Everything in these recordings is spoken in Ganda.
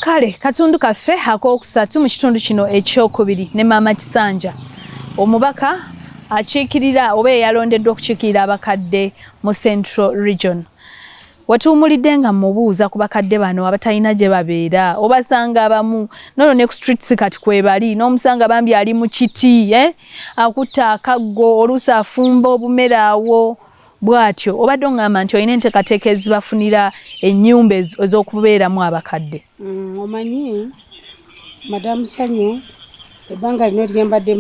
Kale katundu kaffe ak'okusatu mu kitundu kino ekyokubiri ne Maama Kisanja omubaka akiikirira oba eyalondeddwa okukiikirira abakadde mu Central Region. Watuumulidde nga mubuuza ku bakadde bano abatalina gye babeera obasanga abamu nono ne ku streets kati kwebali n'omusanga bambi ali mu kiti akutta akaggo oluusi afumba obumere awo bw'atyo obadde oŋŋamba nti olina enteekateeka ezibafunira ennyumba ez'okubeeramu abakadde. Omanyi Madamu Ssanyu ebbanga lino lyembadde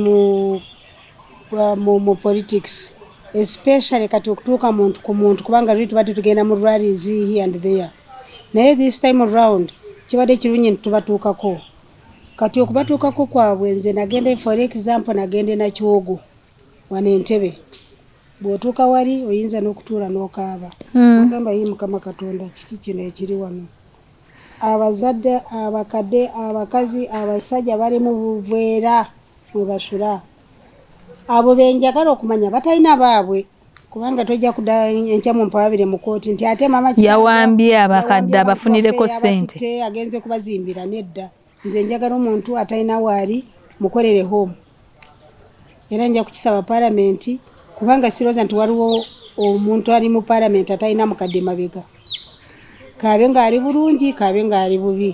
mu politics especially kati okutuuka muntu ku muntu kubanga luli tubadde tugenda mu rallies here and there naye this time around kibadde kirungi nti tubatuukako kati okubatuukako kwabwe nze nagende for example nagende na Kyogo wano Entebbe bw'otuuka wali oyinza n'okutuula n'okaaba agamba yi Mukama Katonda kiki kino ekiri wano abazadde abakadde abakazi abasajja bali mu buveera mwe basula abo benjagala okumanya batalina baabwe kubanga tojja kudda enkya mu mpabire mu kooti nti ate Maama Kisanja yawambye abakadde abafunireko ssente agenze kubazimbira nedda nze njagala omuntu atalina waali mukolere home era nja kukisaba palamenti kubanga sirooza nti waliwo omuntu ali mu palamenti atalina mukadde mabega kaabe ng'ali bulungi kaabe ng'ali bubi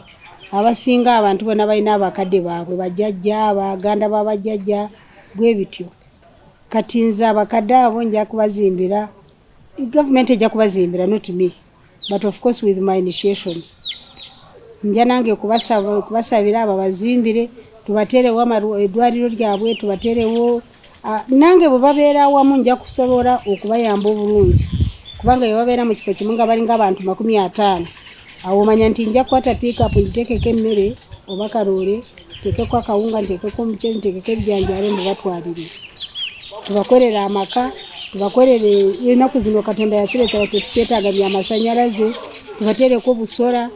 abasinga abantu bonna balina abakadde baabwe bajjajja baganda babajjajja bwe bityo kati nze abakadde abo nja kubazimbira government ejja kubazimbira not me but of course with my initiation nja nange kubasabira abo bazimbire tubaterewo eddwaliro lyabwe tubaterewo nange bwe babeera awamu nja kusobola okubayamba obulungi kubanga bwe babeera mu kifo kimu nga balinga abantu 50 awo omanya nti nja kukwata pick-up ngitekeko emmere oba kaloole ntekeko akawunga ntekeko omuceere ntekeko ebijanjaalo mbubatwalire tubakolera amaka tubakolere ennaku zino Katonda yakireetera tetwetaaga byamasanyalaze tubateereko obusola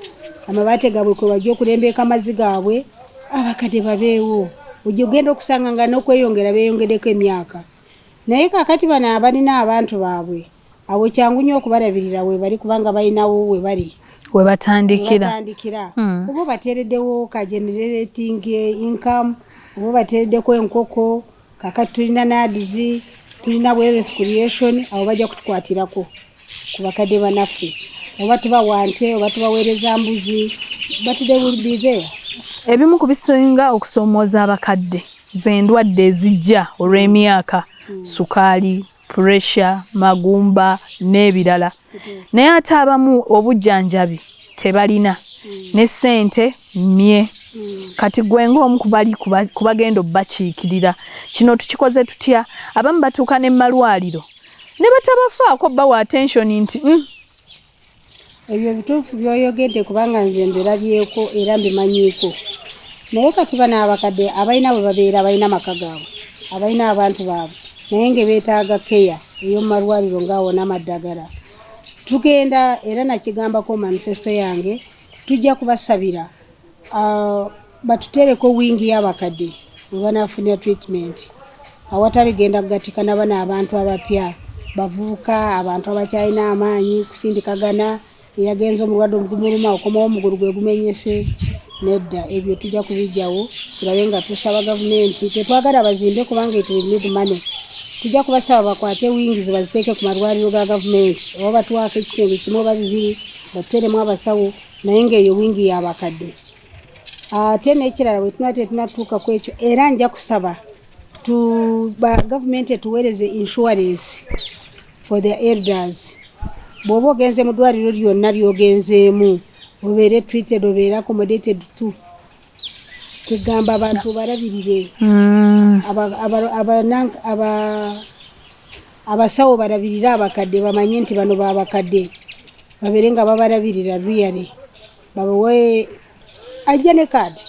amabaate gaabwe kwe bajja okulembeeka amazzi gaabwe abakadde babeewo ojja ogenda okusanga nga n'okweyongera beeyongereko emyaka naye kakati bano abalina abantu baabwe abo kyangu nnyo okubalabirira we bali kubanga balinawo we bali we batandikira oba bateereddewo ka generating income oba bateereddeko enkoko kakati tulina NADS tulina wellness creation abo bajja kutukwatirako ku bakadde banaffe oba tubawa nte oba tubaweereza mbuzi but they will be there. Ebimu ku bisinga okusoomooza abakadde z'endwadde ezijja olw'emyaka sukaali pressure magumba n'ebirala naye ate abamu obujjanjabi tebalina ne ssente mmye kati gwe ng'omu kubagenda obbakiikirira kino tukikoze tutya abamu batuuka ne malwaliro ne batabafaako bawa attention nti ebyo bituufu byoyogedde kubanga nze mbirabyeko era mbimanyiiko naye kati bano abakadde abalina bwe babeera balina maka gaabwe abalina abantu baabwe naye nga beetaaga keya ey'omu malwaliro ng'awo n'amaddagala tugenda era nakigambako manifesto yange tujja kubasabira batuteereko wingi y'abakadde we banaafunira treatment awatali genda kugatikana bano abantu abapya bavubuka abantu abakyalina amaanyi kusindikagana eyagenza omulwadde omugumuluma okomawo omugulu gwe gumenyese nedda ebyo tujja kubijjawo tulabe nga tusaba gavumenti tetwagala bazimbe kubanga it will need money tujja kubasaba bakwate wingizi baziteeke ku malwaliro ga gavumenti oba batwako ekisenge kimu oba bibiri batuteremu abasawo naye ng'eyo wingi y'abakadde ate n'ekirala bwe tunatuuka ku ekyo era nja kusaba gavumenti etuweereze insurance for the elders bw'oba ogenze mu ddwaliro lyonna ly'ogenzeemu obeere treated obeere accommodated to tegamba abantu balabirire abasawo balabirire abakadde bamanye nti bano babakadde babeere nga babalabirira really babawe ajja ne kaadi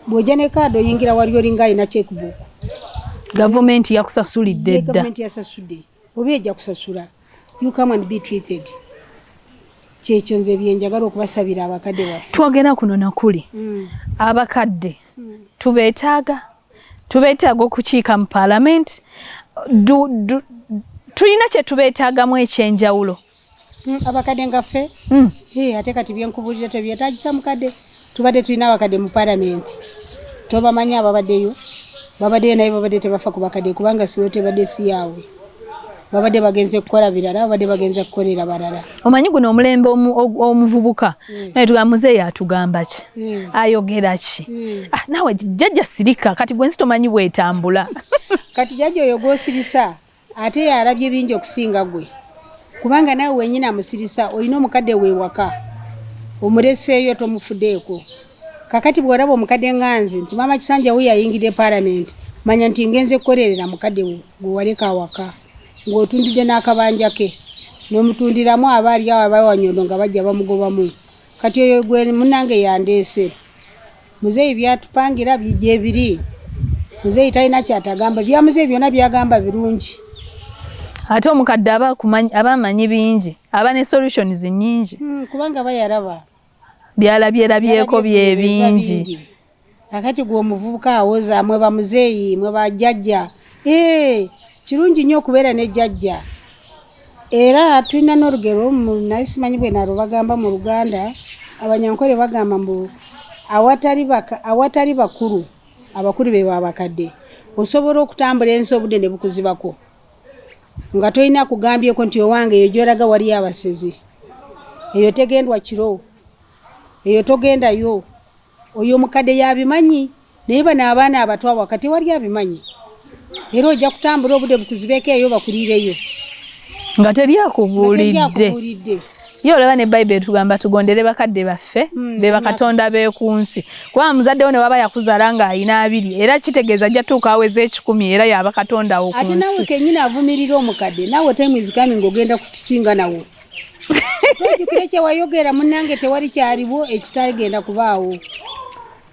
bw'ojja ne kaadi oyingira wali olinga alina checkbook gavumenti yakusasulidde dda gavumenti yasasudde oba ejja kusasula you come and be treated kyekyo nze byenjagala okubasabira abakadde baffe twogera kuno nakuli abakadde tubeetaaga okukiika mu palamenti tulina kye tubeetaagamu ekyenjawulo abakadde ngaffe ate kati byenkubulira tebyetaagisa mukadde tubadde tulina abakadde mu parliament tobamanyi ababaddeyo babaddeyo naye babadde tebafa ku bakadde kubanga siwo tebadde si yaabwe babadde bagenze kukola birala babadde bagenze kukolera balala. Omanyi guno omulembe omuvubuka naye tugamuzeeyo atugamba ki ayogera ki naawe jjajja sirika kati gwensi tomanyi bwetambula kati jjajja oyo gw'osirisa ate yalabye bingi okusinga gwe kubanga nawe wenyini amusirisa olina omukadde weewaka omuleseeyo tomufuddeeko kakati bw'olaba omukadde nganze nti Maama Kisanja we yayingidde parliament manya nti ngenze kukolerera mukadde gwe waleka awaka ng'otundidde n'akabanja ke n'omutundiramu abaali awo abawanyondo nga bajja bamugobamu kati oyo gwe munnange yandeese muzeeyi byatupangira bijja ebiri muzeeyi talina kyatagamba bya muzeeyi byonna byagamba birungi ate omukadde abamanyi bingi aba ne solutions nnyingi kubanga bayalaba byalabyerabyeko bye bingi akati gwe omuvubuka awoza mwe bamuzeeyi mwe bajjajja kirungi nnyo okubeera ne jjajja era tulina n'olugero naye simanyi bwe nalo bagamba mu Luganda abanyankole bagamba mbu awatali bakulu abakulu be babakadde osobola okutambula ensi obudde ne bukuzibako nga tolina kugambyeko nti owange eyo gy'olaga wali abasezi eyo tegendwa kiro eyo togendayo oyo omukadde yabimanyi naye bano abaana abato wakati wali abimanyi era ojja kutambula obudde bukuzibeeko eyo bakuliireyo nga teri akubuulidde ye olaba ne Bayibuli tugamba tugondere bakadde baffe be bakatonda b'eku nsi kuba muzaddewo ne waba yakuzaala ng'ayina 2 era kitegeeza ajja tuuka aweza 10 era yaba katonda wo ku nsi. Ate nawe kennyini avumirira omukadde naawe temwizigami ng'ogenda kutusinga nawo tojjukire kye wayogera munnange tewali kyaliwo ekitagenda kubaawo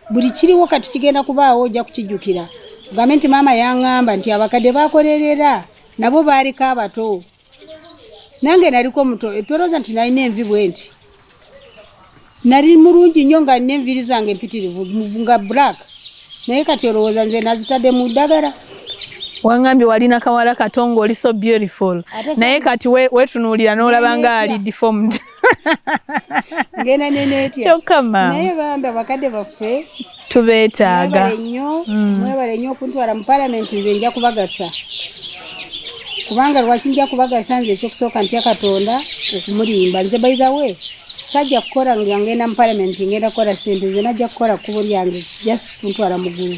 buli kiriwo kati kigenda kubaawo ojja kukijjukira ugambe nti maama yaŋŋamba nti abakadde bakolerera nabo baaliko abato nange naliko muto tolooza nti nalina envi bwe nti nali mulungi nnyo nga nina enviri zange empitirivu nga black naye kati olowooza nze nazitadde mu ddagala wangambye walina kawala katongo oli so beautiful naye kati wetunuulira n'olaba nga ali deformed ngena neneetya kyokka maama naye bambi abakadde baffe tubeetaaga mwebale nnyo okuntwala mu parliament nze nja kubagasa kubanga lwaki nja kubagasa nze ekyokusooka ntya Katonda okumulimba nze by the way sajja kukola nga ngenda mu parliament ngenda kukola sente nze najja kukola kkubo lyange just kuntwala mugulu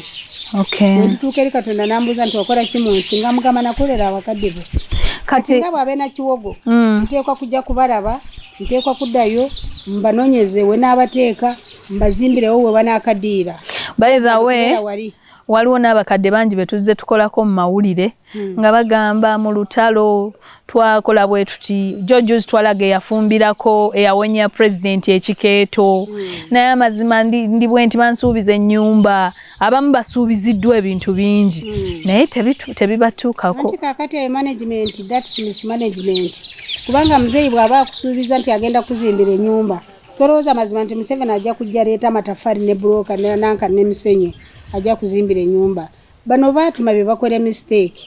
ntuuka eri Katonda nambuuza nti wakola ki mu nsi nga mugamba nakolera abakadde be kati nga bw'abe na kiwogo nteekwa kujja kubalaba nteekwa kuddayo mbanoonyezeewe n'abateeka mbazimbirewo we banaakaddiira by the way waliwo n'abakadde bangi betuzze tukolako mu mawulire nga bagamba mu lutalo twakola bwe tuti George twalaga eyafumbirako eyawonya president ekikeeto naye amazima ndi bwe nti bansuubiza ennyumba abamu basuubiziddwa ebintu bingi naye tebibatuukako anti kakati management that's mismanagement kubanga muzeeyi bw'aba akusuubiza nti agenda kuzimbira ennyumba tolowooza mazima nti Museveni ajja kujja leeta amatafari ne buloka nanka n'emisenyu ajja kuzimbira ennyumba bano baatuma be bakola mistake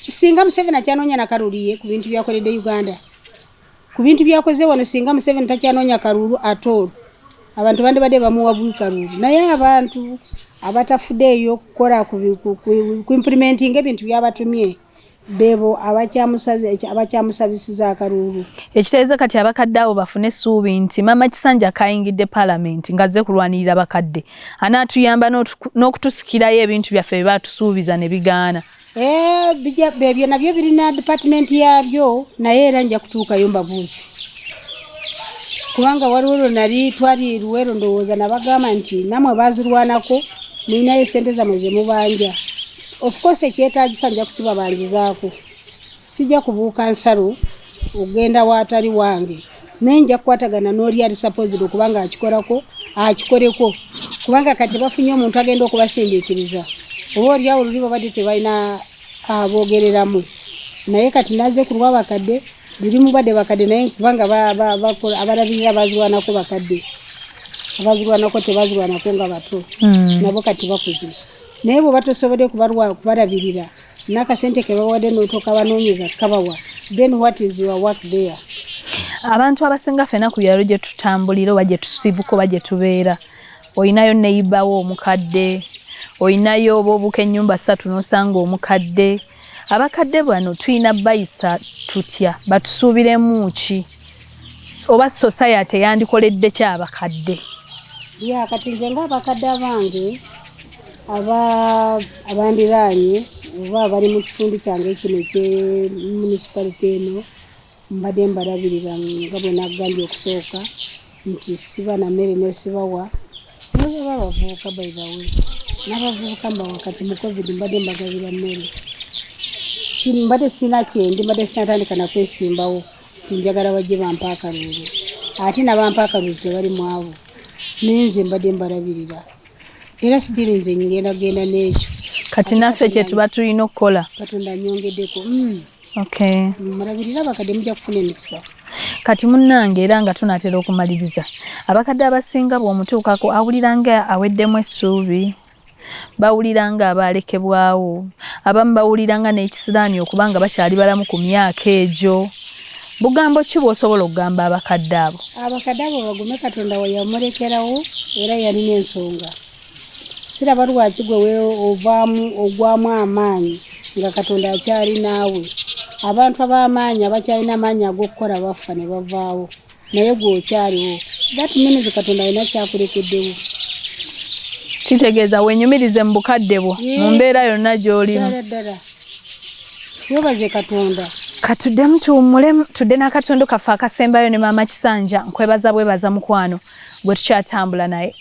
singa Museveni akyanoonya nakaluliye ku bintu byakoledde Uganda ku bintu byakoze wano singa Museveni takyanoonya kalulu atolo abantu bandi badde bamuwa bwikalulu naye abantu abatafuddeeyo kukola ku implementing ebintu byabatumye bebo abakyamusabisiza akalulu ekitegeeza kati abakadde abo bafune essuubi nti Maama Kisanja kayingidde parliament nga azze kulwanirira bakadde anaatuyamba n'okutusikirayo ebintu byaffe bye baatusuubiza ne bigaana bebyo nabyo birina department yabyo naye era nja kutuukayo mbabuuzi kubanga waliwo nali twali Luweero ndowooza nabagamba nti namwe baazirwanako mulinayo sente zammwe ze mubanja of course ekyetaagisa nja kukibabangizaako sijja kubuuka nsalo ogenda waatali wange naye nja kukwatagana n'oli ali supposed okubanga akikoleko kubanga kati bafunye omuntu agenda okubasindiikiriza oba oliawo luli babadde tebalina aboogereramu naye kati naze ku lw'abakadde luli mubadde bakadde naye kubanga abalabirira bazirwanako bakadde abazirwanako tebazirwanako nga bato nabo kati bakuze naye bwe batosobodde kubalabirira n'akasente ke bawadde n'otoka banoonyeza kabawa then what is your work there abantu abasinga fena ku byalo gye tutambulira oba gye tusibuka oba gye tubeera oyinayo neighbour omukadde oyinayo obubuka ennyumba 3 n'osanga omukadde abakadde bano tuyina bayisa tutya batusuubiremu ki oba society yandikoledde ki abakadde ya kati nze ng'abakadde abange abandiraanye oba abali mu kitundu kyange kino municipality eno mbadde mbalabirira nga bwe naggambye okusooka nti siba na mmere nesibawa naye baba bavubuka baibawe n'abavubuka mbawa kati mu covid mbadde mbagabira mmere mbadde sina kyendi mbadde sinatandika nakwesimbawo tinjagala bajje bampa akalulu ate nabampa akalulu tebali mu abo naye nze mbadde mbalabirira era sitiri nze ngenda n'ekyo kati naffe kye tuba tulina okukola katonda nyongeddeko okay mulabirira bakadde mujja kufuna emikisa kati munnange era nga tunatera okumaliriza abakadde abasinga bw'omutuukako awulira nga aweddemu essuubi bawulira nga abalekebwawo abamu bawulira nga n'ekisiraani okubanga bakyali balamu ku myaka egyo bugambo ki bw'osobola okugamba abakadde abo bagume katonda we yamulekerawo era yalina ensonga siraba lwaki gwe ogwamu amaanyi nga katonda akyali naawe abantu ab'amaanyi abakyalina amaanyi ag'okukola bafa ne bavaawo naye gwe okyaliwo that means katonda alina kyakulekeddewo kitegeeza wenyumirize mu bukadde bwo mu mbeera yonna gy'olimu ddala webaze katonda katuddemu tuwummule tudde n'akatondo kaffe akasembayo ne maama Kisanja nkwebaza bwebaza mukwano bwe tukyatambula naye